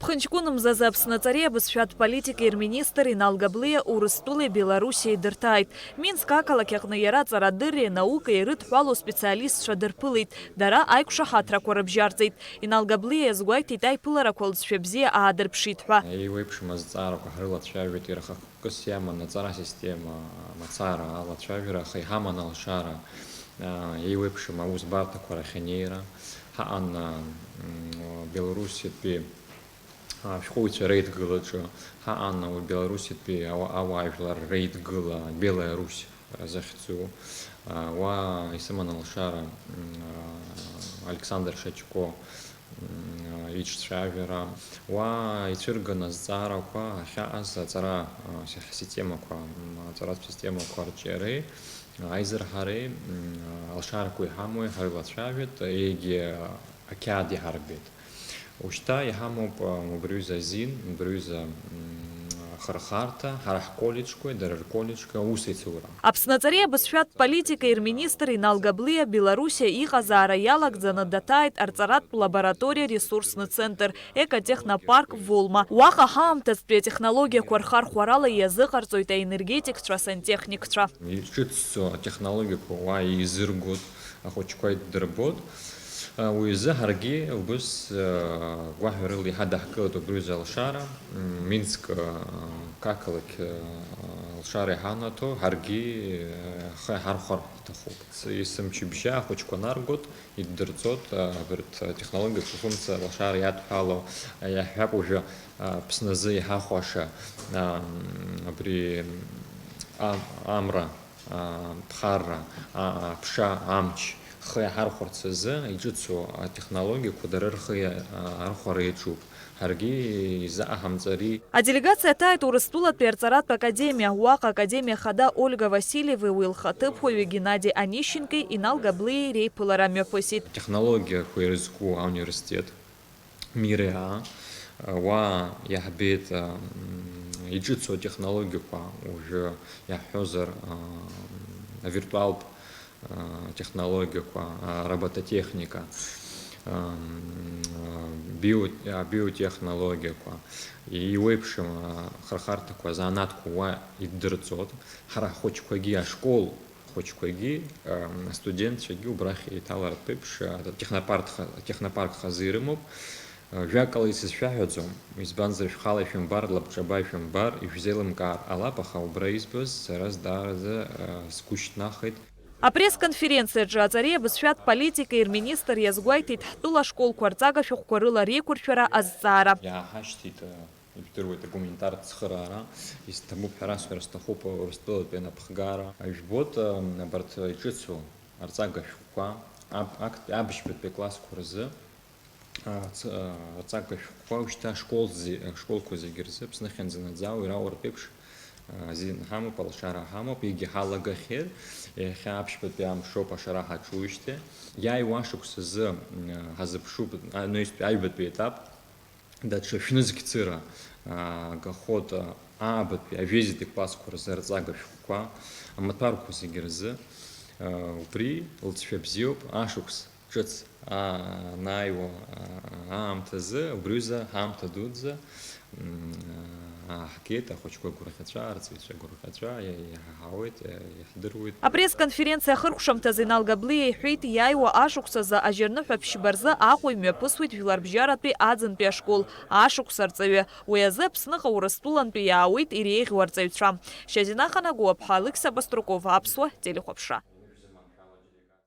Пхынчкуным за Апсныцаре бысшат политики министр Инал Габлия Урыстулы Белоруссии дыртайт. Минск акалакяхны яра царадыры наука и рытхвалу специалист шадырпылыйт. Дара айкуша хатра корабжарцайт. Инал Габлия згуайт итай пылара колдшвебзе аадырпшитхва. И выпшим цару кахрыла чавит ирахах косьяма на цара система мацара ала чавира хайхама на лшара. И выпшим аузбарта корахенера. Хаан Беларуси пи входит рейд гылачу. Хаан у Беларуси пи авайфлар рейд гыла Белая Русь захцу. Ва исамана лшара Александр Шачко Ичшавера, ва ичиргана зара ква хаас цара система ква цара система кварчеры айзерхаре алшарку хамой хайлачавит иге акяди харбит. Ушта и хаму брюза зин брюза хархарта харахколичку дерколичка усицура. Апсныцаре бысшат политика министр Инал Габлия Белоруссия и Газара ялак занадатает арцарат лаборатория ресурсный центр экотехнопарк Волма. Уаха хамтес при технология квархар хварала язык арцуйта энергетик сантехник тра. Ичицу технологику ва изыргут охочкой дербот. وإذا هرجي وبس واحد اللي هذا حكيته بروز الشارع مينسك كاكلك الشارع هانتو هرجي هرخر تخوب يسمى بشيء خوش كنارجوت يدرسوت برت تكنولوجيا فونكسيا الشارع يتحالو يحب وجه بس نزي هخوشة بري أمرا تخارا بشا أمش خي هرخر تزا يجتسو технологии куда рхи архор ечуб харги за хамзари. А делегация тает урыстула перцарат академия УАК академия хада Ольга Васильева Уилхатыпхови Геннадий Онищенко и Инал Габлия рейпыларами посит. Технология куэрзку университет миреа ва яхбет يجتسو технологию уже яхозер виртуал технология, робототехника, биотехнология. И в общем, хархар такой занятку и дырцот. Хара хочет кое школ, хочет кое студент, чаги убрахи и талар пепш, технопарк хазырымов. Вякал из шахёдзом, из банзрев халайфим бар, лапчабайфим бар, и взялым кар алапаха убрайсбез, раз дарзе скучнахит. А пресс-конференция Джазаре бысшат политика и министр язгуайтит тула школ кварцага шухкорыла рекурчера аззара. Я хашти первый комментарий цхарара из тому перасу растахопа растила пена пхгара. Вот наборт ичицу арцага шухка абиш класс курзы арцага шухка ушта школку зигерзе пснахензенадзау и раур пепш. زين همو بالشارع همو بيجي حالا غير خابش بديام شو بشارع هتشوشته يا يواشك سز هذا بشوف نويس بيعيبت بيتاب ده تشوف نزك تيرا غخوت عبد بيعيزت كلاس كورزر زاغش كوا أما تاركو سيجرز وبري لتشبزيوب عاشوكس شت نايو تزه وبروزة تدودزه А пресс-конференция хыркушам тазинал Габлия хит яйва ашукса за ажерных общебарза ахуй мепусвит виларбжарат пи адзен пи школ ашуксарцеве уязеп сныха урыстулан пи яуит и рейх варцевичам. Шазина Ханагуа Пхалык Сабаструкова Апсуа телехопша.